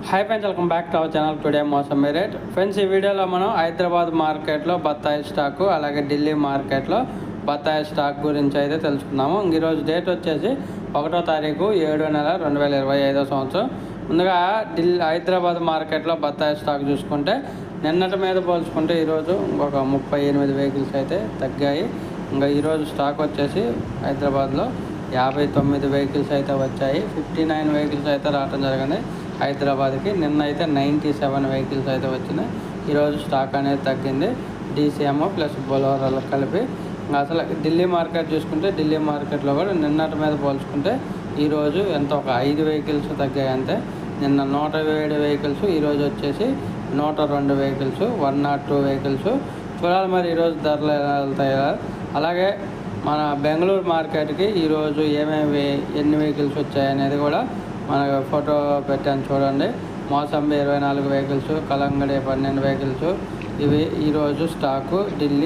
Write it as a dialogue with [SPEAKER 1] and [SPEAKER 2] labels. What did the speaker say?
[SPEAKER 1] Hi friends, welcome back to our channel. Today mosambi rate. Friends, ఈ వీడియోలో మనం హైదరాబాద్ మార్కెట్లో బత్తాయి స్టాకు, అలాగే ఢిల్లీ మార్కెట్లో బత్తాయి స్టాక్ గురించి అయితే తెలుసుకుందాము. ఈరోజు డేట్ వచ్చేసి 1వ తారీఖు 7వ నెల 2025 సంవత్సరం. ముందుగా హైదరాబాద్ మార్కెట్లో బత్తాయి స్టాక్ చూసుకుంటే నిన్నటి మీద పోల్చుకుంటే ఈరోజు ఇంకొక 38 వెహికల్స్ అయితే తగ్గాయి. ఇంకా ఈరోజు స్టాక్ వచ్చేసి హైదరాబాద్లో 59 వెహికల్స్ అయితే వచ్చాయి. 59 వెహికల్స్ అయితే రావడం జరిగింది హైదరాబాద్కి. నిన్న అయితే 97 వెహికల్స్ అయితే వచ్చినాయి. ఈరోజు స్టాక్ అనేది తగ్గింది. డీసీఎం ప్లస్ బొలోరోలు కలిపి. అసలు ఢిల్లీ మార్కెట్ చూసుకుంటే ఢిల్లీ మార్కెట్లో కూడా నిన్నటి మీద పోల్చుకుంటే ఈరోజు ఎంత ఒక 5 వెహికల్స్ తగ్గాయి అంతే. నిన్న 107 వెహికల్స్, ఈరోజు వచ్చేసి 102 వెహికల్స్, 102 వెహికల్స్. చూడాలి మరి ఈరోజు ధరలు ఎలా వెళ్తాయో. అలాగే మన బెంగళూరు మార్కెట్కి ఈరోజు ఎన్ని వెహికల్స్ వచ్చాయనేది కూడా మన ఫోటో పెట్టాను చూడండి. మోసంబి 24 వెహికల్స్, కలంగడి 12 వెహికల్స్. ఇవి ఈరోజు స్టాకు ఢిల్లీ